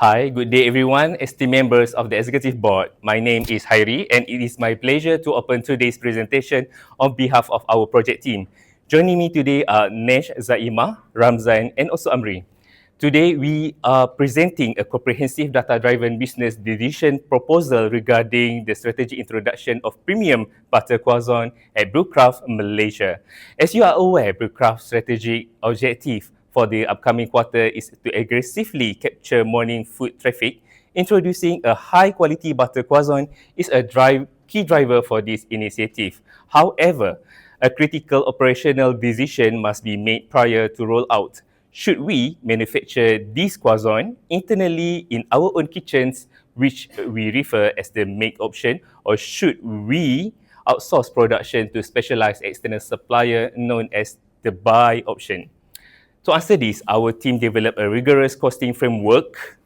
Hi, good day everyone, esteemed members of the Executive Board. My name is Hairi and it is my pleasure to open today's presentation on behalf of our project team. Joining me today are Nesh, Zaima, Ramzan and also Amri. Today we are presenting a comprehensive data-driven business decision proposal regarding the strategic introduction of premium butter croissant at BrewCraft, Malaysia. As you are aware, BrewCraft's strategic objective for the upcoming quarter is to aggressively capture morning foot traffic. Introducing a high-quality butter croissant is a key driver for this initiative. However, a critical operational decision must be made prior to rollout. Should we manufacture this croissant internally in our own kitchens, which we refer as the make option, or should we outsource production to specialized external supplier known as the buy option? To answer this, our team developed a rigorous costing framework.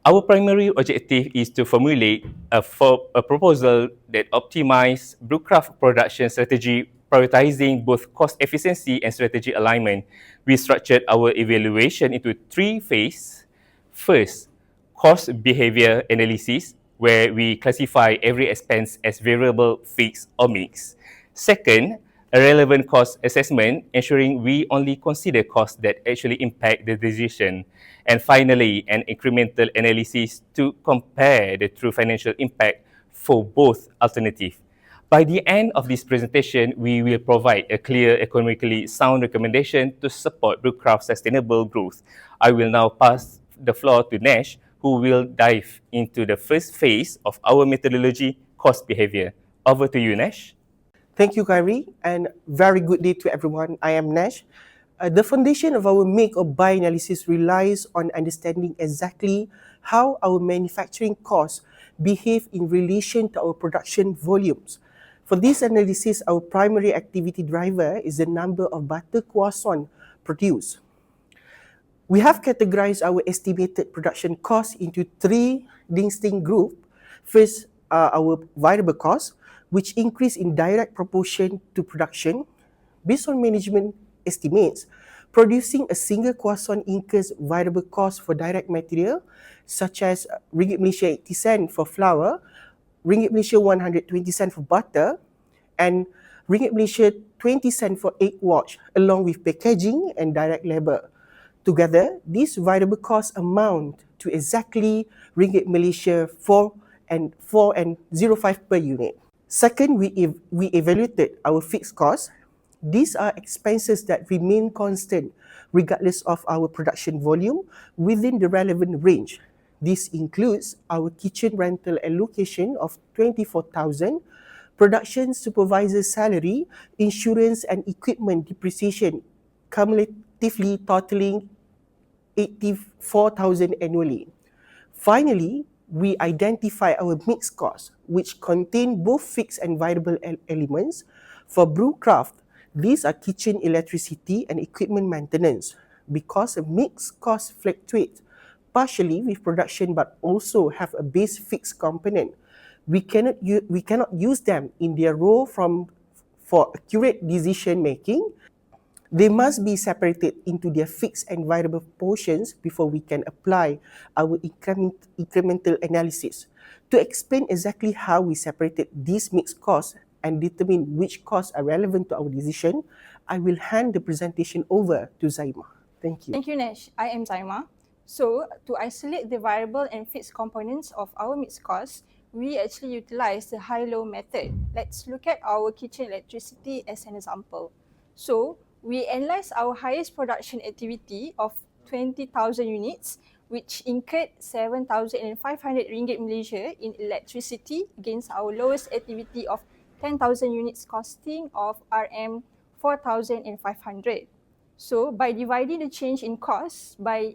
Our primary objective is to formulate a proposal that optimizes BrewCraft production strategy, prioritizing both cost efficiency and strategy alignment. We structured our evaluation into three phases. First, cost behavior analysis, where we classify every expense as variable, fixed, or mixed. Second, a relevant cost assessment, ensuring we only consider costs that actually impact the decision. And finally, an incremental analysis to compare the true financial impact for both alternatives. By the end of this presentation, we will provide a clear, economically sound recommendation to support BrewCraft's sustainable growth. I will now pass the floor to Nesh, who will dive into the first phase of our methodology, cost behavior. Over to you, Nesh. Thank you, Kyrie, and very good day to everyone. I am Nash. The foundation of our make or buy analysis relies on understanding exactly how our manufacturing costs behave in relation to our production volumes. For this analysis, our primary activity driver is the number of butter croissants produced. We have categorized our estimated production costs into three distinct groups. First, our variable costs, which increase in direct proportion to production. Based on management estimates, producing a single croissant incurs variable costs for direct material, such as Ringgit Malaysia 80 cent for flour, Ringgit Malaysia 120 cent for butter, and Ringgit Malaysia 20 cent for egg wash, along with packaging and direct labor. Together, these variable costs amount to exactly Ringgit Malaysia 4.05 per unit. Second, we evaluated our fixed costs. These are expenses that remain constant regardless of our production volume within the relevant range. This includes our kitchen rental allocation of 24,000, production supervisor salary, insurance and equipment depreciation, cumulatively totaling 84,000 annually. Finally, we identify our mixed costs, which contain both fixed and variable elements. For BrewCraft, these are kitchen electricity and equipment maintenance. Because mixed costs fluctuate partially with production but also have a base fixed component, we cannot use them in their role for accurate decision making. They must be separated into their fixed and variable portions before we can apply our incremental analysis. To explain exactly how we separated these mixed costs and determine which costs are relevant to our decision, I will hand the presentation over to Zaima. Thank you. Thank you, Nesh. I am Zaima. So, to isolate the variable and fixed components of our mixed costs, we actually utilize the high-low method. Let's look at our kitchen electricity as an example. So, we analyze our highest production activity of 20,000 units, which incurred 7,500 ringgit Malaysia in electricity against our lowest activity of 10,000 units costing of RM 4,500. So by dividing the change in costs by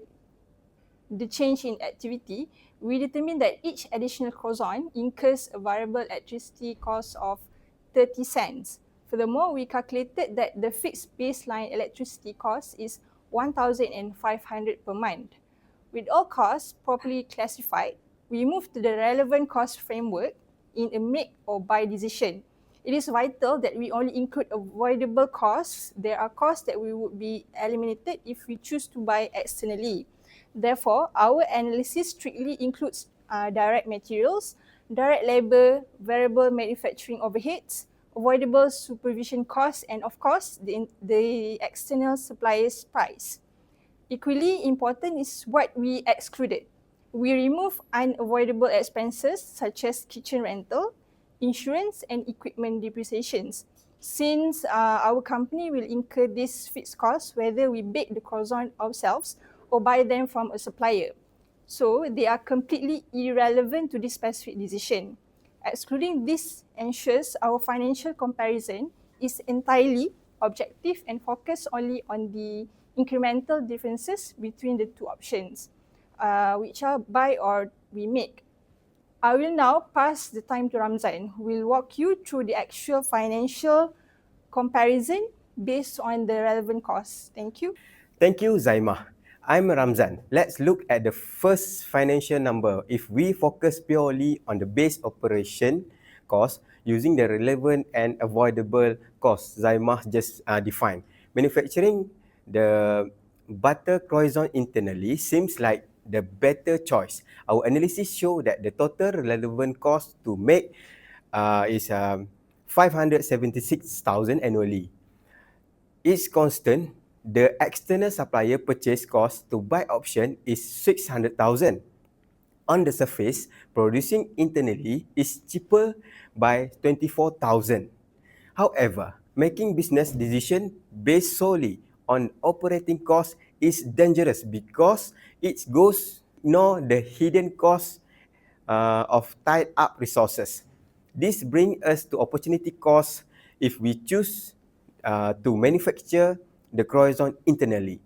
the change in activity, we determine that each additional croissant incurs a variable electricity cost of 30 cents. Furthermore, we calculated that the fixed baseline electricity cost is 1,500 per month. With all costs properly classified, we move to the relevant cost framework in a make or buy decision. It is vital that we only include avoidable costs. There are costs that we would be eliminated if we choose to buy externally. Therefore, our analysis strictly includes direct materials, direct labor, variable manufacturing overheads, avoidable supervision costs, and of course, the external supplier's price. Equally important is what we excluded. We remove unavoidable expenses such as kitchen rental, insurance, and equipment depreciations. Since our company will incur these fixed costs whether we bake the croissant ourselves or buy them from a supplier. So they are completely irrelevant to this specific decision. Excluding this ensures our financial comparison is entirely objective and focused only on the incremental differences between the two options, which are buy or we make. I will now pass the time to Ramzan, who will walk you through the actual financial comparison based on the relevant costs. Thank you. Thank you, Zaimah. I'm Ramzan. Let's look at the first financial number. If we focus purely on the base operation cost using the relevant and avoidable costs Zaimah just defined. Manufacturing the butter croissant internally seems like the better choice. Our analysis show that the total relevant cost to make is 576,000 annually. It's constant. The external supplier purchase cost to buy option is 600,000. On the surface, producing internally is cheaper by 24,000. However, making business decision based solely on operating costs is dangerous because it goes ignore the hidden costs of tied up resources. This brings us to opportunity costs if we choose to manufacture the croissant internally.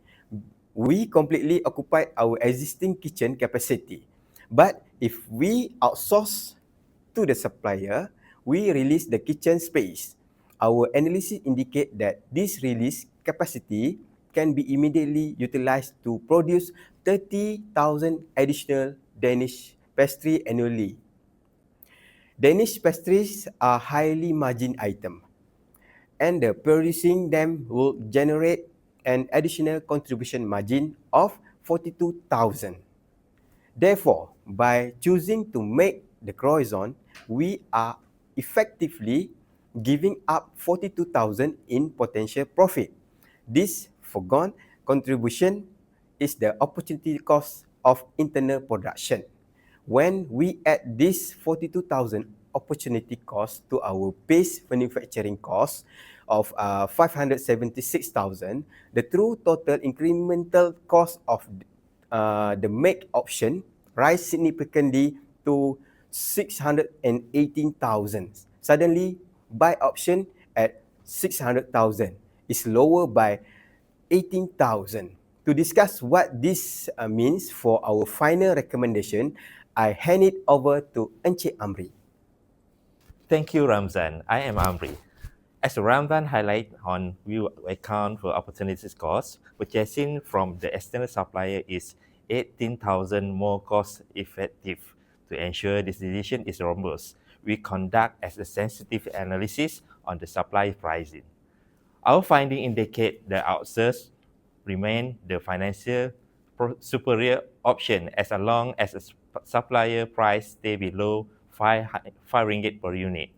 We completely occupy our existing kitchen capacity. But if we outsource to the supplier, we release the kitchen space. Our analysis indicate that this released capacity can be immediately utilized to produce 30,000 additional Danish pastry annually. Danish pastries are highly margin item, and producing them will generate an additional contribution margin of 42,000. Therefore, by choosing to make the croissant, we are effectively giving up 42,000 in potential profit. This foregone contribution is the opportunity cost of internal production. When we add this 42,000 opportunity cost to our base manufacturing cost of 576,000, the true total incremental cost of the make option rise significantly to 618,000. Suddenly, buy option at 600,000 is lower by 18,000. To discuss what this means for our final recommendation, I hand it over to Encik Amri. Thank you, Ramzan. I am Amri. As Ramzan highlighted on, we account for opportunities cost. Purchasing from the external supplier is 18,000 more cost effective. To ensure this decision is robust, we conduct as a sensitive analysis on the supply pricing. Our findings indicate the outsource remain the financial superior option as long as the supplier price stay below 5 ringgit per unit,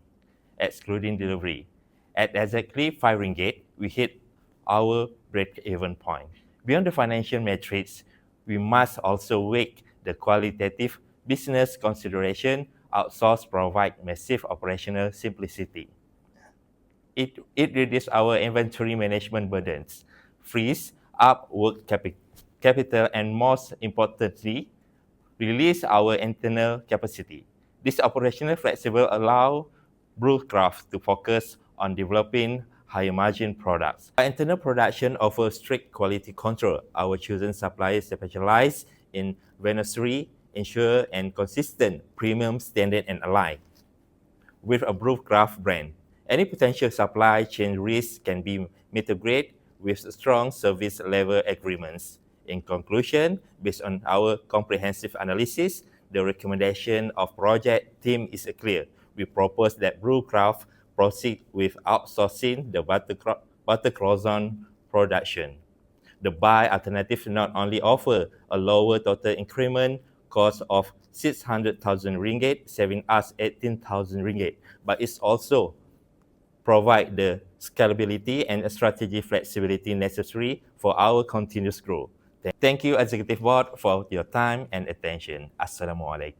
excluding delivery. At exactly 5 ringgit, we hit our break-even point. Beyond the financial metrics, we must also weigh the qualitative business consideration. Outsource provide massive operational simplicity. It reduces our inventory management burdens, frees up work capital, and most importantly, release our internal capacity. This operational flexibility allows BrewCraft to focus on developing higher margin products. Our internal production offers strict quality control. Our chosen suppliers specialize in venouserie, ensure and consistent premium standard and aligned with a BrewCraft brand. Any potential supply chain risk can be mitigated with strong service level agreements. In conclusion, based on our comprehensive analysis, the recommendation of project team is clear. We propose that BrewCraft proceed with outsourcing the butter croissant production. The buy alternative not only offer a lower total increment cost of 600,000 ringgit, saving us 18,000 ringgit, but it's also provide the scalability and strategy flexibility necessary for our continuous growth. Thank you, Executive Board, for your time and attention. Assalamualaikum.